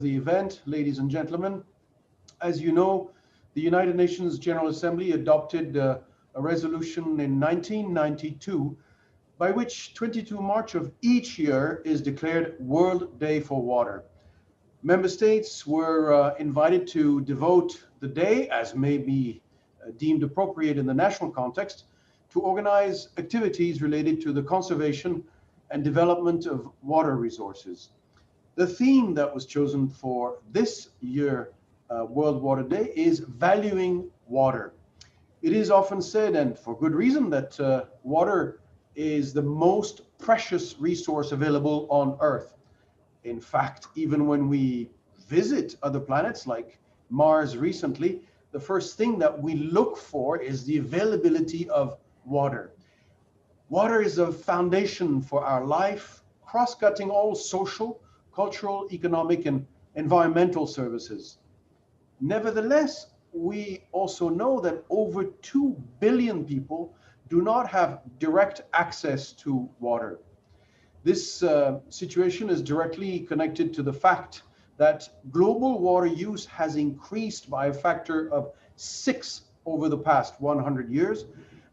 the event, ladies and gentlemen. As you know, the United Nations General Assembly adopted a resolution in 1992 by which 22 March of each year is declared World Day for Water. Member states were invited to devote the day, as may be deemed appropriate in the national context, to organize activities related to the conservation and development of water resources. The theme that was chosen for this year World Water Day is valuing water. It is often said, and for good reason, that water is the most precious resource available on Earth. In fact, even when we visit other planets like Mars recently, the first thing that we look for is the availability of water. Water is a foundation for our life, cross-cutting all social, cultural, economic, and environmental services. Nevertheless, we also know that over 2 billion people do not have direct access to water. This situation is directly connected to the fact that global water use has increased by a factor of 6 over the past 100 years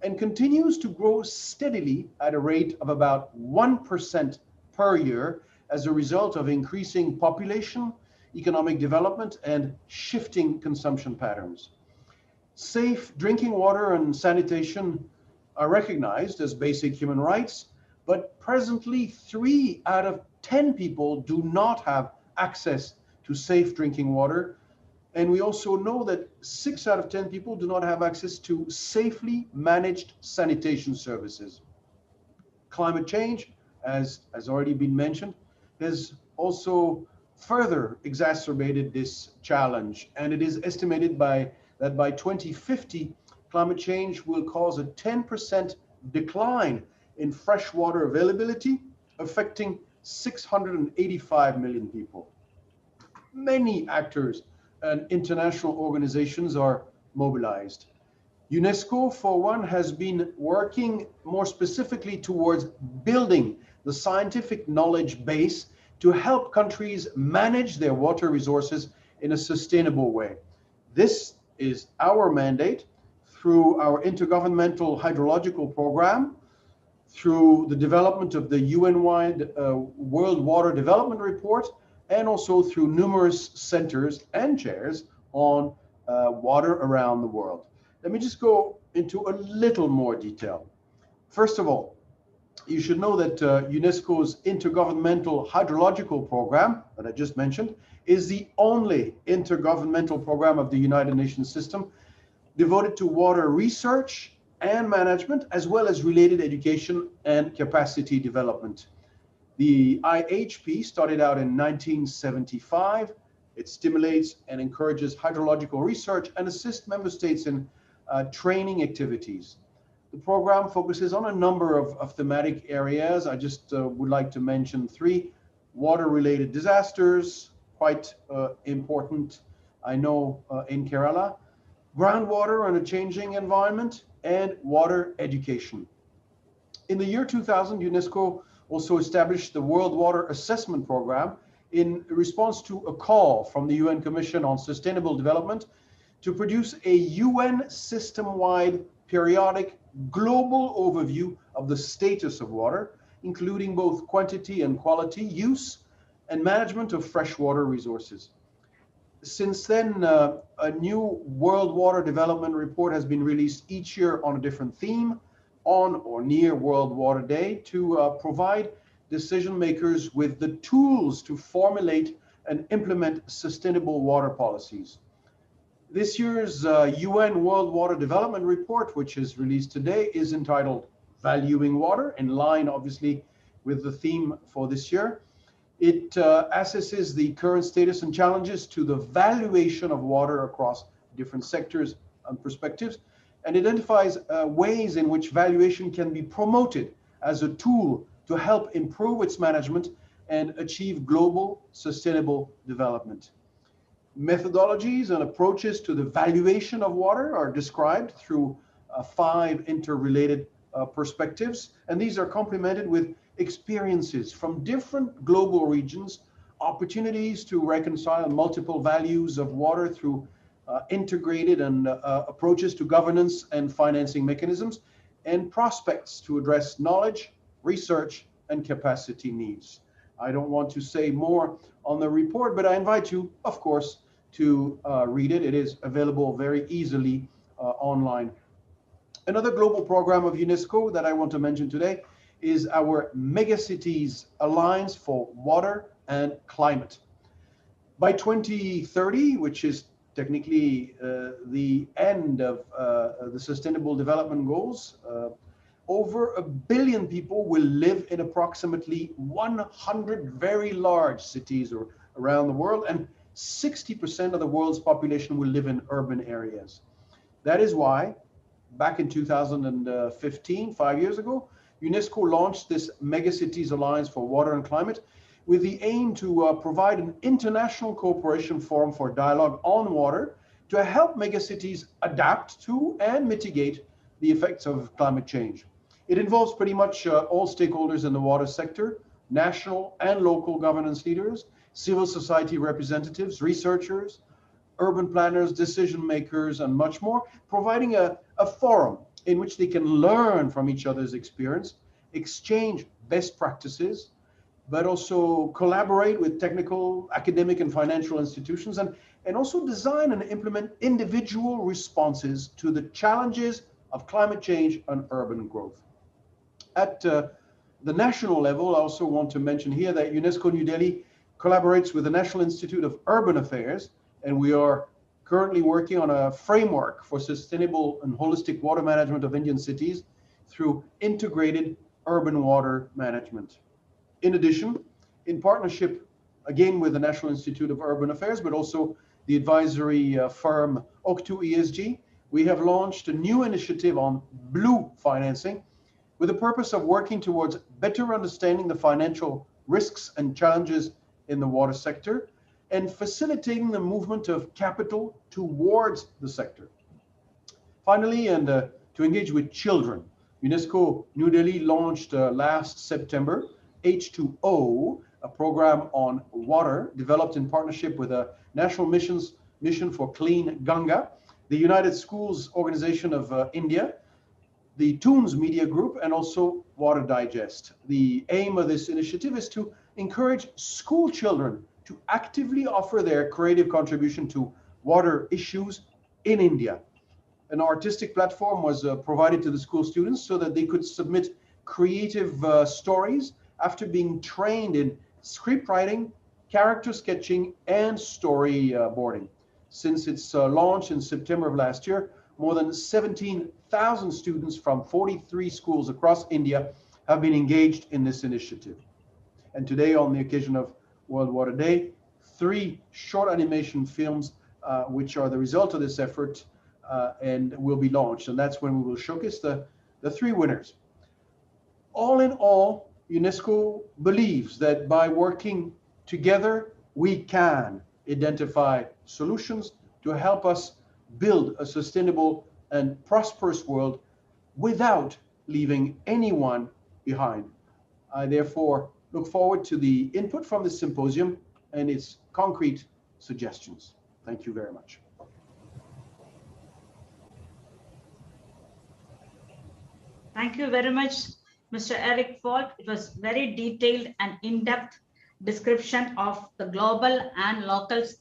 and continues to grow steadily at a rate of about 1% per year as a result of increasing population, economic development, and shifting consumption patterns. Safe drinking water and sanitation are recognized as basic human rights, but presently 3 out of 10 people do not have access to safe drinking water. And we also know that 6 out of 10 people do not have access to safely managed sanitation services. Climate change, as has already been mentioned, has also further exacerbated this challenge. And it is estimated that by 2050, climate change will cause a 10% decline in freshwater availability, affecting 685 million people. Many actors and international organizations are mobilized. UNESCO, for one, has been working more specifically towards building the scientific knowledge base to help countries manage their water resources in a sustainable way. This is our mandate through our Intergovernmental Hydrological Program, through the development of the UN-wide World Water Development Report, and also through numerous centers and chairs on water around the world. Let me just go into a little more detail. First of all, you should know that UNESCO's Intergovernmental Hydrological Program that I just mentioned is the only intergovernmental program of the United Nations system devoted to water research and management, as well as related education and capacity development. The IHP started out in 1975. It stimulates and encourages hydrological research and assists member states in training activities. The program focuses on a number of thematic areas. I just would like to mention 3. Water-related disasters, quite important, I know, in Kerala. Groundwater and a changing environment, and water education. In the year 2000, UNESCO also established the World Water Assessment Program in response to a call from the UN Commission on Sustainable Development to produce a UN system-wide periodic global overview of the status of water, including both quantity and quality, use and management of freshwater resources. Since then, a new World Water Development Report has been released each year on a different theme, on or near World Water Day, to provide decision makers with the tools to formulate and implement sustainable water policies. This year's UN World Water Development Report, which is released today, is entitled Valuing Water, in line, obviously, with the theme for this year. It assesses the current status and challenges to the valuation of water across different sectors and perspectives, and identifies ways in which valuation can be promoted as a tool to help improve its management and achieve global sustainable development. Methodologies and approaches to the valuation of water are described through 5 interrelated perspectives, and these are complemented with experiences from different global regions opportunities to reconcile multiple values of water through integrated and approaches to governance and financing mechanisms, and prospects to address knowledge, research, and capacity needs. I don't want to say more on the report, but I invite you, of course, to read it. It is available very easily online. Another global program of UNESCO that I want to mention today is our Megacities Alliance for Water and Climate. By 2030, which is technically the end of the Sustainable Development Goals, over 1 billion people will live in approximately 100 very large cities around the world, and 60% of the world's population will live in urban areas. That is why, back in 2015, 5 years ago, UNESCO launched this Megacities Alliance for Water and Climate with the aim to provide an international cooperation forum for dialogue on water to help megacities adapt to and mitigate the effects of climate change. It involves pretty much all stakeholders in the water sector, national and local governance leaders, civil society representatives, researchers, urban planners, decision makers, and much more, providing a forum in which they can learn from each other's experience, exchange best practices, but also collaborate with technical, academic, and financial institutions, and also design and implement individual responses to the challenges of climate change and urban growth. At the national level, I also want to mention here that UNESCO New Delhi collaborates with the National Institute of Urban Affairs, and we are currently working on a framework for sustainable and holistic water management of Indian cities through integrated urban water management. In addition, in partnership again with the National Institute of Urban Affairs, but also the advisory firm OCTU ESG, we have launched a new initiative on blue financing with the purpose of working towards better understanding the financial risks and challenges in the water sector and facilitating the movement of capital towards the sector. Finally, and to engage with children, UNESCO New Delhi launched last September H2O, a program on water developed in partnership with the National Mission for Clean Ganga, the United Schools Organization of India, the Toons Media Group, and also Water Digest. The aim of this initiative is to encourage school children to actively offer their creative contribution to water issues in India. An artistic platform was provided to the school students so that they could submit creative stories after being trained in script writing, character sketching, and storyboarding. Since its launch in September of last year, more than 17,000 students from 43 schools across India have been engaged in this initiative. And today, on the occasion of World Water Day, 3 short animation films, which are the result of this effort, and will be launched. And that's when we will showcase the 3 winners. All in all, UNESCO believes that by working together, we can identify solutions to help us build a sustainable and prosperous world without leaving anyone behind. I therefore look forward to the input from this symposium and its concrete suggestions. Thank you very much. Thank you very much, Mr. Eric Falk. It was very detailed and in-depth description of the global and local scale